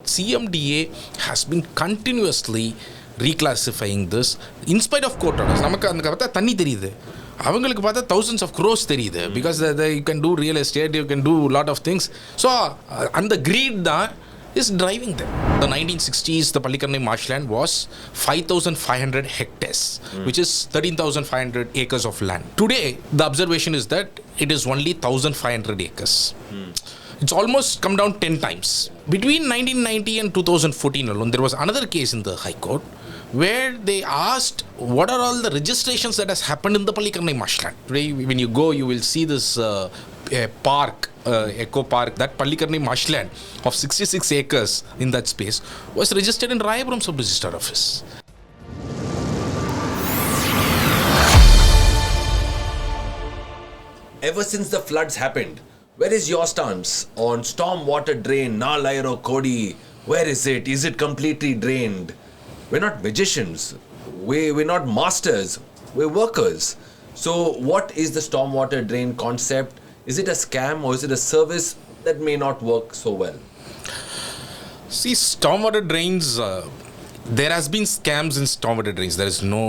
CMDA has been continuously reclassifying this in spite of court orders. நமக்கு அந்த பார்த்தா தண்ணி தெரியுது, அவங்களுக்கு பார்த்தா thousands of crores தெரியுது, because you can do real estate, you can do a lot of things. So and the greed தான் is driving them. The 1960s, the Pallikaranai Marsh Land was 5,500 hectares, which is 13,500 acres of land. Today, the observation is that it is only 1,500 acres. It's almost come down 10 times. Between 1990 and 2014 alone, there was another case in the High Court where they asked what are all the registrations that has happened in the Pallikaranai Marsh Land. Today, when you go, you will see this park, eco park, that Pallikaranai Marsh Land of 66 acres in that space was registered in Rayapuram Sub-Register Office. Ever since the floods happened, where is your stance on storm water drain, Nalairo Kodi? Where is it? Is it completely drained? We're not magicians. We're not masters. We're workers. So what is the storm water drain concept? Is it a scam or is it a service that may not work so well? See, stormwater drains, there has been scams in stormwater drains. There is no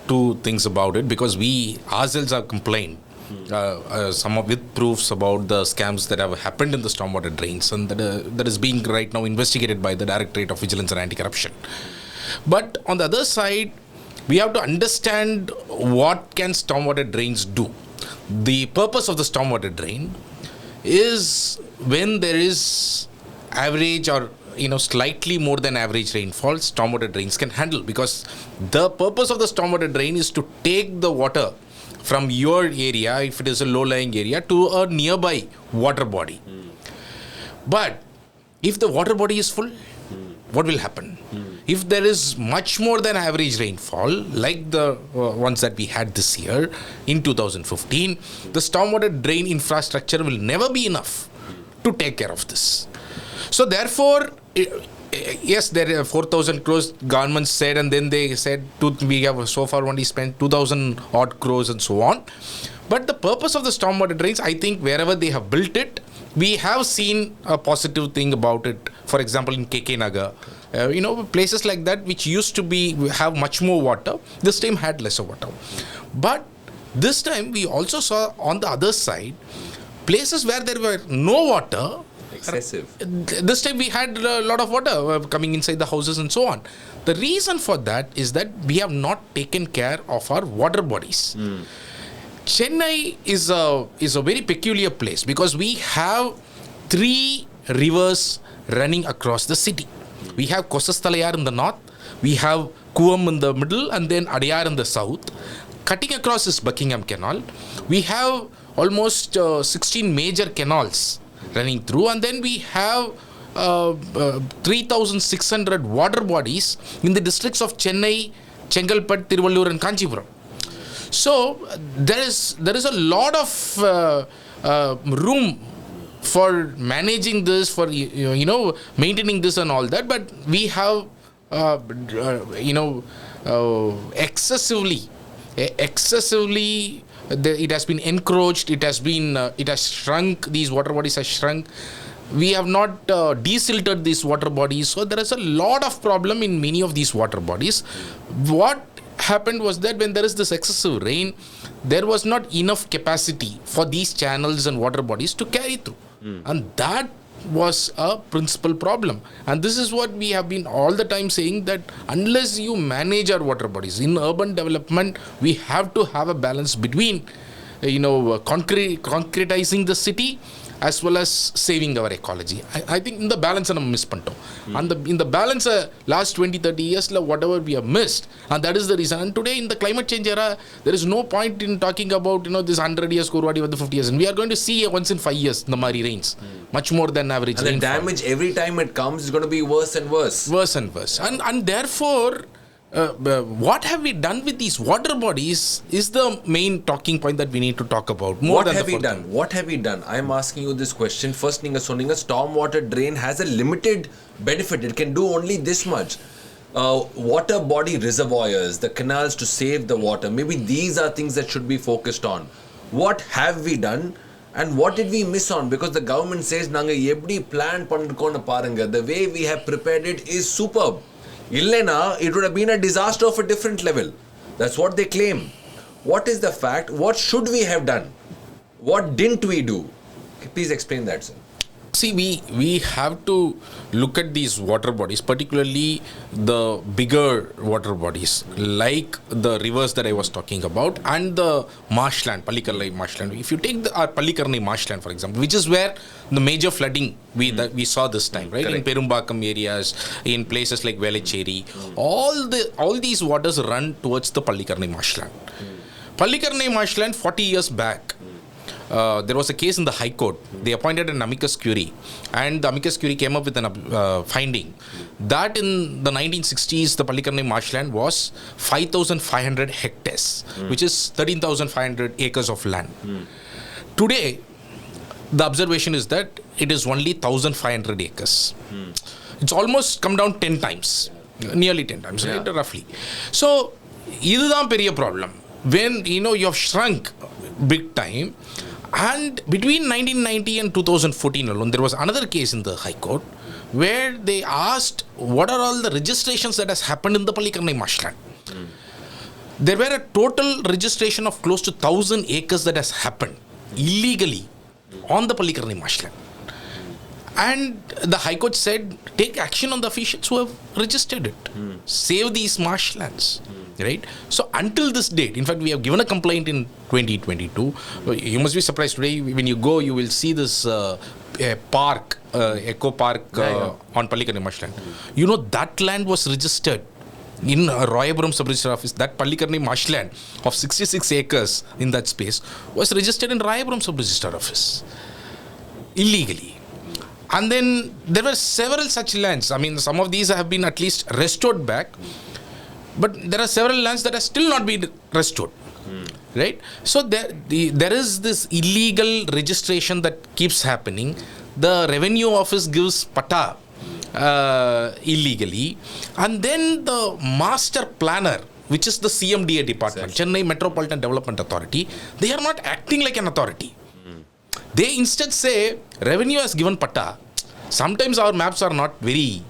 two things about it, because we ourselves have complained. Some of with proofs about the scams that have happened in the stormwater drains, and that is being right now investigated by the Directorate of Vigilance and Anti-Corruption. But on the other side, we have to understand what can stormwater drains do. The purpose of the stormwater drain is when there is average or slightly more than average rainfall, stormwater drains can handle, because the purpose of the stormwater drain is to take the water from your area, if it is a low-lying area, to a nearby water body. But if the water body is full, what will happen? If there is much more than average rainfall, like the ones that we had this year in 2015, the stormwater drain infrastructure will never be enough to take care of this. So therefore, yes, there are 4,000 crores government said, and then they said we have so far only spent 2,000 odd crores and so on. But the purpose of the stormwater drains, I think wherever they have built it, we have seen a positive thing about it. For example, in KK Nagar, places like that which used to have much more water, this time had lesser water. But this time we also saw on the other side, places where there were no water, excessive. This time we had a lot of water coming inside the houses and so on. The reason for that is that we have not taken care of our water bodies. Chennai is a very peculiar place, because we have 3 rivers running across the city. We have Kosasthalayar in the north, we have Kuvam in the middle, and then Adayar in the south. Cutting across is Buckingham Canal. We have almost 16 major canals running through, and then we have 3,600 water bodies in the districts of Chennai, Chengalpet, Tiruvallur and Kanchipuram. So there is a lot of room for managing this, for maintaining this and all that, but we have excessively it has been encroached, it has shrunk, these water bodies have shrunk. We have not desilted these water bodies, so there is a lot of problem in many of these water bodies. What happened was that when there is this excessive rain, there was not enough capacity for these channels and water bodies to carry through. And that was a principal problem. And this is what we have been all the time saying, that unless you manage our water bodies in urban development, we have to have a balance between concretizing the city as well as saving our ecology. I think in the balance we miss pantom. And in the balance last 20-30 years whatever we have missed, and that is the reason. And today in the climate change era, there is no point in talking about this 100 years Kurwadi with the 50 years, and we are going to see once in 5 years the Mari rains, much more than average and rainfall. The damage every time it comes is going to be worse and worse. And therefore what have we done with these water bodies is the main talking point that we need to talk about. What have we done? I am asking you this question. First, a stormwater drain has a limited benefit. It can do only this much. Water body reservoirs, the canals to save the water, maybe these are things that should be focused on. What have we done? And what did we miss on? Because the government says, Nanga ebdi plan pandirukonu parunga. The way we have prepared it is superb. Illena, it would have been a disaster of a different level. That's what they claim. What is the fact? What should we have done? What didn't we do? Please explain that, sir. See, we have to look at these water bodies, particularly the bigger water bodies, like the rivers that I was talking about, and the marshland, Pallikarnai marshland. If you take our Pallikarnai marshland, for example, which is where the major flooding we saw this time, right? Correct. In Perumbakam areas, in places like Velachery, all these waters run towards the Pallikarnai marshland. Pallikarnai marshland, 40 years back, there was a case in the High Court. They appointed an amicus curiae, and the amicus curiae came up with a finding that in the 1960s, the Pallikarnai marshland was 5,500 hectares, which is 13,500 acres of land. Today, the observation is that it is only 1,500 acres. It's almost come down 10 times, nearly 10 times, right, roughly. So, this is a problem. When you have shrunk big time, and between 1990 and 2014 alone, there was another case in the High Court where they asked what are all the registrations that has happened in the Pallikarnai marshland. There were a total registration of close to 1,000 acres that has happened illegally on the Pallikarnai marshland. And the High Court said, take action on the officials who have registered it. Save these marshlands. Right? So until this date, in fact, we have given a complaint in 2022. You must be surprised today. When you go, you will see this park, eco park on Pallikarnai marshland. That land was registered in Royapuram sub-register office. That Pallikarnai marshland of 66 acres in that space was registered in Royapuram sub-register office illegally. And then there were several such lands. I mean, some of these have been at least restored back. But there are several lands that have still not been restored, right? So there is this illegal registration that keeps happening. The revenue office gives pata illegally, and then the master planner, which is the CMDA department, Chennai Metropolitan Development Authority, they are not acting like an authority. They instead say revenue has given pata. Sometimes our maps are not very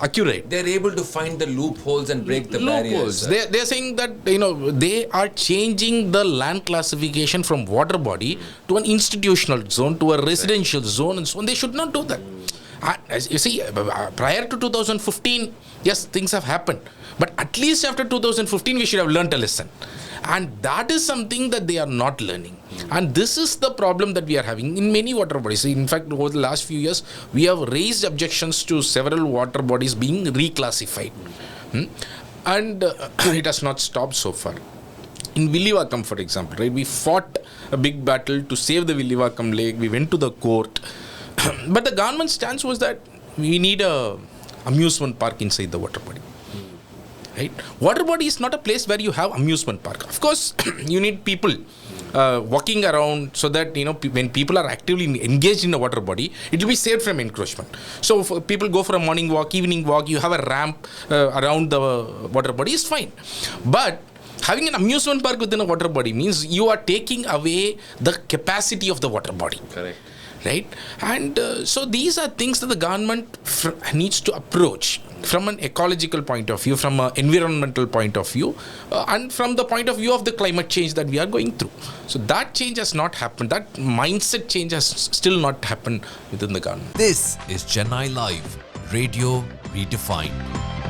accurate. They're able to find the loopholes and break the barriers. They're saying that they are changing the land classification from water body to an institutional zone, to a residential zone, and so on. They should not do that. As you see, prior to 2015, yes, things have happened. But at least after 2015, we should have learnt a lesson. And that is something that they are not learning. And this is the problem that we are having in many water bodies. In fact, over the last few years, we have raised objections to several water bodies being reclassified. And it has not stopped so far. In Villivakam, for example, right, we fought a big battle to save the Villivakam lake. We went to the court. But the government stance was that we need a amusement park inside the water body. Right? Water body is not a place where you have amusement park. Of course, you need people walking around so that when people are actively engaged in a water body, it will be saved from encroachment. So if people go for a morning walk, evening walk, you have a ramp around the water body is fine. But having an amusement park within a water body means you are taking away the capacity of the water body. Correct. Right? And so these are things that the government needs to approach from an ecological point of view, from an environmental point of view, and from the point of view of the climate change that we are going through. So that change has not happened. That mindset change has still not happened within the government. This is Chennai Live, Radio Redefined.